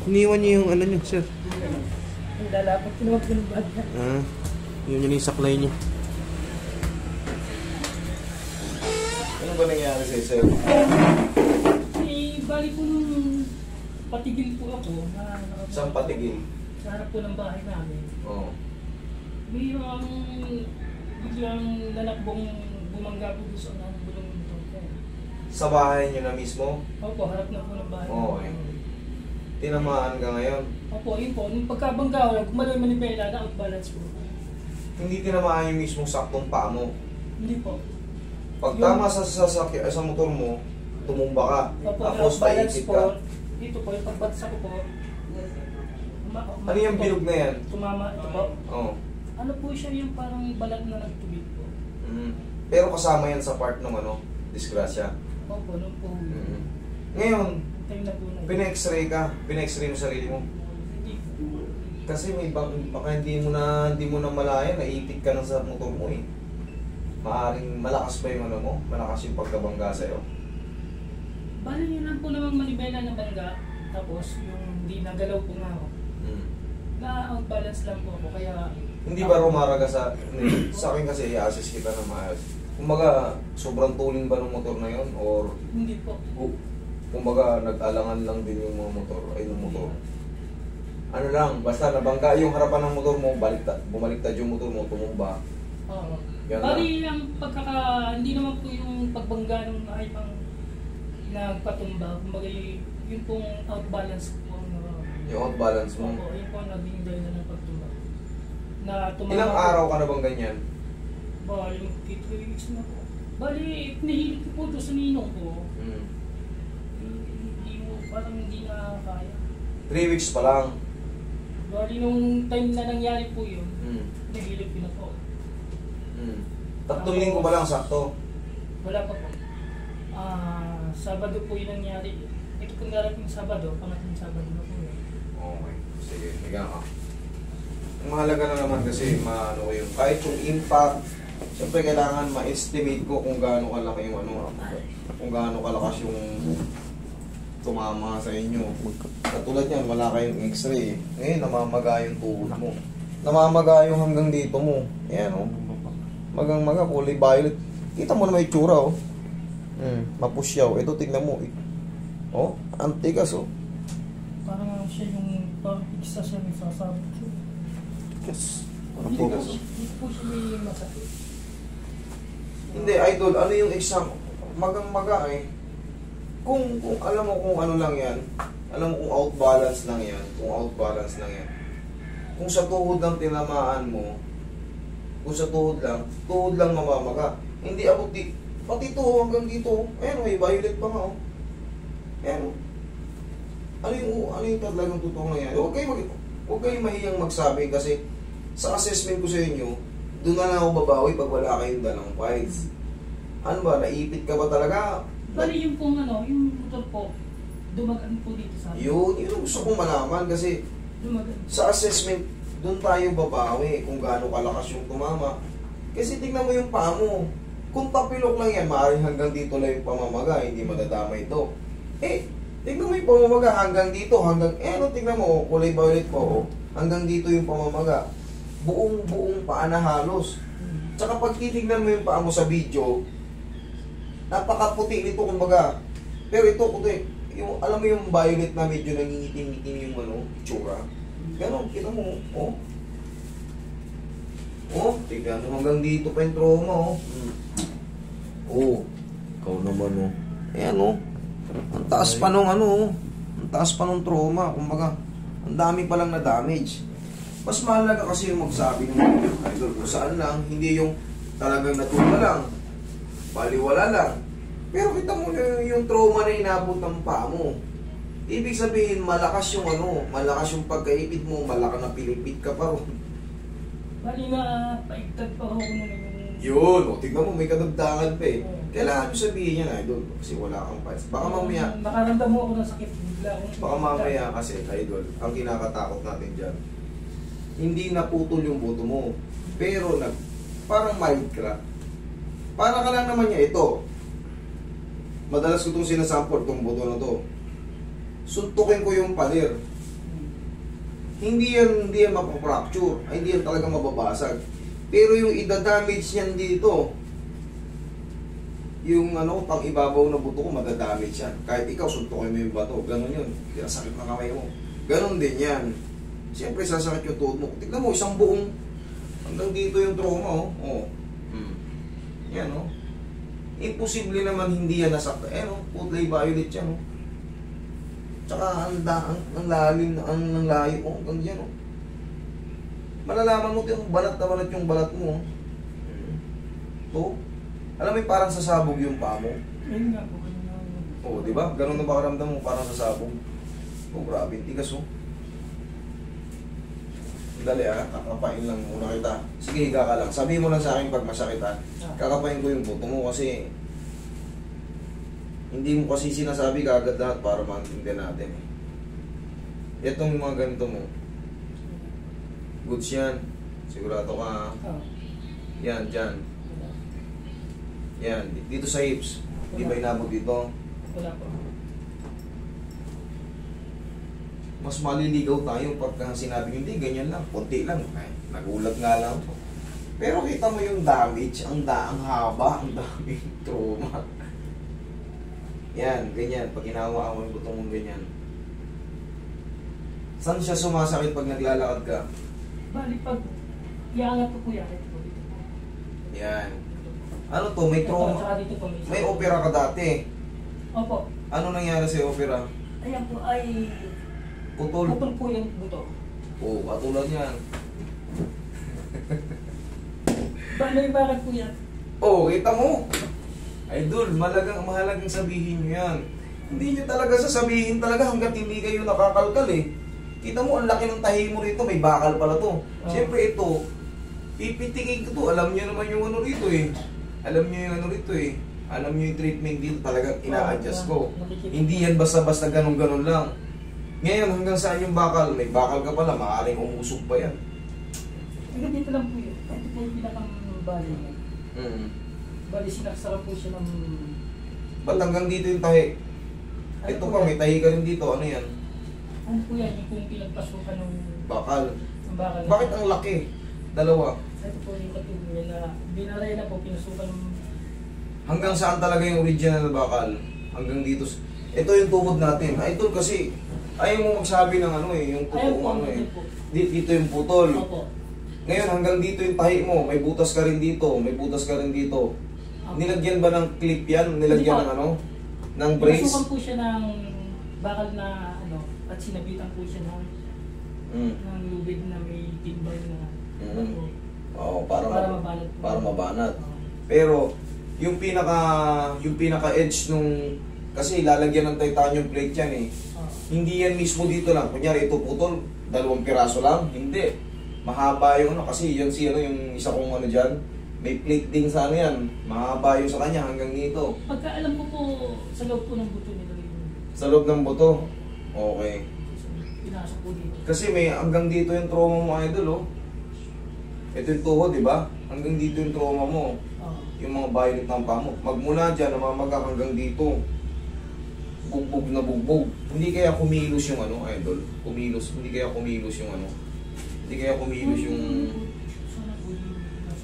Iniwan niyo yung ano niyo, sir. Ang lalapot, tinawag ko ng bag na. Yun yung saklay niyo. Ano ba nangyari sa'yo, sir? Eh, bali po nung patigil po ako. Saan patigil? Sa harap po ng bahay namin. Oo. Biglang nanakbong bumangga po doon sa unang bulong nito. Sa bahay niyo na mismo? Opo, harap na po ng bahay. Oo, tinamaan ka ngayon? Opo, yun po. Nung pagkabangga ko, gumalaw yung manibela na outbalance po. Hindi tinamaan yung mismong saktong paa mo? Hindi po. Pag tama sa motor mo, tumumba ka. Opo, Tapos outbalance naipit po. ka. Dito po, yung pagbagsak ko po. Ano yung bilog na yan? Tumama, ito po. Oo. Ano po siya yung parang balat na nagtubig po. Pero kasama yan sa part ng disgrasya. Opo, nung po. Ngayon, Time na po na. pina-x-ray ka, pina-x-ray mo sarili mo. Hindi po. Kasi may baka hindi mo na malaya, naipit ka na sa motor mo eh. Maaring malakas pa yung mo, malakas yung pagkabangga sa'yo. Bali yun lang po namang manibela na bangga. Tapos yung hindi nagalaw po nga ako. Na-outbalance lang po ako, kaya... Hindi ba rumaraga sa akin kasi i-assess kita na maayos. Kumbaga, sobrang tuling ba ng motor na yon or... Hindi po. Kumbaga, nag-alangan lang din yung mga motor, ng motor. Ano lang, basta nabangga yung harapan ng motor mo, bumaliktad yung motor mo, tumumba. Oo. Yan Bali ang hindi naman po yung pagbangga ng ay pang nagpatumba. Kumbaga yung pong outbalance po. Yung outbalance mo. Opo, yun po ang naging dahilan ng pagtumba. Na tumama. Ilang araw ka na bang ganyan? Bali, 3 weeks na po. Bali, nahilig ko po doon sa ninong ko. Parang hindi na kaya. 3 weeks pa lang. Bali, nung time na nangyari po yun, nahilig ko na po. 3 linggo ba lang sakto? Wala pa po. Sabado po yun nangyari. Ito kung darating Sabado, pangatlong Sabado na po yun. Okay. Sige, higa ka. Ang mahalaga na naman kasi maano ko yun. Kahit yung impact, siyempre kailangan ma-estimate ko kung gaano kalaki yung kung gaano kalakas yung tumama sa inyo. Katulad yan, wala kayong x-ray. Ngayon, namamaga yung tuhod mo. Namamaga yung hanggang dito mo. Ayan o. Magang-maga, kulay violet. Kita mo na may tsura o. Mapusyaw. Ito, tignan mo. Oh, antigas oh. Parang siya yung parang isa siya may sasabot siya. Yes. Hindi po siya may masakit. Hindi, idol. Ano yung exam? Magang-maga eh. Kung alam mo kung ano lang yan, alam mo kung outbalance lang yan, kung sa tuhod lang tinamaan mo, kung sa tuhod lang mamamaga. Hindi abot pati ito hanggang dito. Ayan, may violet pa nga oh. Ayan oh. Ano yung talagang totoo na yan? Huwag kayong mahiyang magsabi kasi sa assessment ko sa inyo, doon na lang ako babawi pag wala kayong dalang files. Ano ba, naipit ka ba talaga? Bali yung pong yung motor po, dumagaan po dito sa akin. Yun ang gusto kong malaman kasi sa assessment, doon tayo babawi kung gaano kalakas yung tumama. Kasi tingnan mo yung paa mo. Kung tapilok lang yan, maaaring hanggang dito lang yung pamamaga, hindi madadama ito. Tingnan mo yung pamamaga hanggang dito, tingnan mo, kulay violet po, hanggang dito yung pamamaga. Buong paa na halos. Tsaka pag titignan mo yung paa mo sa video, napakaputi nito kumbaga. Pero ito, alam mo yung violet na medyo nangingitim-itim yung itsura. Ganon, kita mo, tignan mo hanggang dito pa yung trauma, ikaw naman, ayan, ang taas pa nung ang taas pa nung trauma, kumbaga, ang dami pa lang na damage. Mas mahalaga kasi yung magsabi ng idol kung saan lang, hindi yung talagang natuma lang, baliwala lang. Pero kita mo yung trauma na inabot ng paa mo. Ibig sabihin, malakas yung pagkaipit mo, malakas na pilipit ka pa ron. Bali na paigtad pa ako nung yun, tignan mo, may kadagdagan pa eh. Kailangan nyo sabihin yan, idol, kasi wala kang files. Baka mamaya, nakaramdam mo ako ng sakit, bigla. Baka mamaya kasi, idol, ang kinakatakot natin dyan, hindi naputol yung buto mo, pero parang mild crack. Para ka lang naman niya, ito. Madalas ko itong sinasample, itong buto na to. Suntukin ko yung pader. hindi yan mapapfracture, ay hindi yan talaga mababasag. Pero yung idadamage yan dito, yung ano, pang ibabaw na buto ko, madadamage yan. Kahit ikaw, suntukin mo yung bato, ganun yun. Kaya sakit na kamay mo. Ganun din yan. Siyempre, sasakit yung tuhod mo. Tignan mo, isang buong, hanggang dito yung trauma, oh. Oh. Yan, oh. Imposible naman hindi yan nasakta. Eh, no? Putlay violet yan, oh. Tsaka, ang lalim, ang layo, oh. Hanggang dyan, oh. Malalaman mo yung balat na balat yung balat mo, oh. To. Alam mo yung parang sasabog yung paa mo? Ayun nga po. Oo, di ba? Ganun na ba karamdam mo? Parang sasabog. Oh, grabe. Tigas, oh. Dali, kakapain lang muna kita. Sige, higa ka lang. Sabihin mo lang sa akin pag masakit, ha. Kakapain ko yung buto mo kasi hindi mo kasi sinasabi kaagad lahat para maintindihan natin. Itong mga ganito mo. Goods yan. Sigurado ka, ha. Yan, dyan. Yan, dito sa hips. Hindi ba inabot dito? Wala po. Mas maliligaw tayo pagka sinabi nyo, hindi, ganyan lang, konti lang. Ay, nagulat nga lang po. Pero kita mo yung damage, ang haba, ang daming trauma. Yan, ganyan, pag ginawa mo yung butong mong ganyan. Saan siya sumasakit pag naglalakad ka? Bali, pag iangat ko po yan. Yan. Ano to, may trauma? May opera ka dati. Opo. Ano nangyari sa opera? Ayan po ay Putol. putol po yung buto. Oo, katulad yan. Bali, bakit po yan? Oo, kita mo. Idol, mahalagang sabihin nyo yan. Hindi nyo talaga sasabihin talaga hanggat hindi kayo nakakalkal eh. Kita mo, ang laki ng tahi mo rito, may bakal pala to. Siyempre ito, pipitikin ko to, alam nyo naman yung ano rito eh. Alam nyo yung ano rito eh. Alam nyo yung treatment dito talagang ina-adjust ko. Hindi yan basta-basta ganun-ganun lang. Ngayon, hanggang saan yung bakal? May bakal ka pala, maaaring umusog pa yan. Hanggang dito lang po yun. Ito po yung pinakang bali niya. Bali, sinaksara po siya ng... Ba't hanggang dito yung tahi? Ito pa, may tahi ka rin dito. Ano yan? Ano po yan? Yung kung pinagpasukan ng... Bakal. Ng bakal. Bakit ang laki? Dalawa. Ito po yung katulad niya na binaray na po, pinasukan ng... Hanggang saan talaga yung original na bakal? Hanggang dito. Ito yung tuhod natin. Idol kasi, ayaw mo magsabi ng ano eh, yung totoong ano eh. Dito yung putol. Opo. Ngayon hanggang dito yung tahi mo, may butas ka rin dito, may butas ka rin dito. Nilagyan ba ng clip yan? Nilagyan ng ano? Ng brace? Pinasukan po siya ng bakal na ano, at sinabitan po siya ng lubid na may timbang na Oo, para mabanat. Para mabanat. Pero yung pinaka edge nung kasi lalagyan ng titanium plate yan eh. Hindi yan mismo dito lang. Kunyari ito putol, 2 piraso lang. Hindi. Mahaba yung ano kasi yan si ano yung isa kong ano diyan. May plate din sa ano yan. Mahaba yung sa kanya hanggang dito. Pagka alam ko po sa loob po ng buto nila yun. Sa loob ng buto. Okay. Pinasok po dito. Kasi may hanggang dito yung trauma mo, idol, oh. Ito yung tuhod, di ba? Hanggang dito yung trauma mo. Yung mga violet ng paa mo. Magmula dyan, namamaga hanggang dito. Bugbog na bugbog. Hindi kaya kumilos yung ano, idol? Kumilos. Hindi kaya kumilos yung ano? Hindi kaya kumilos yung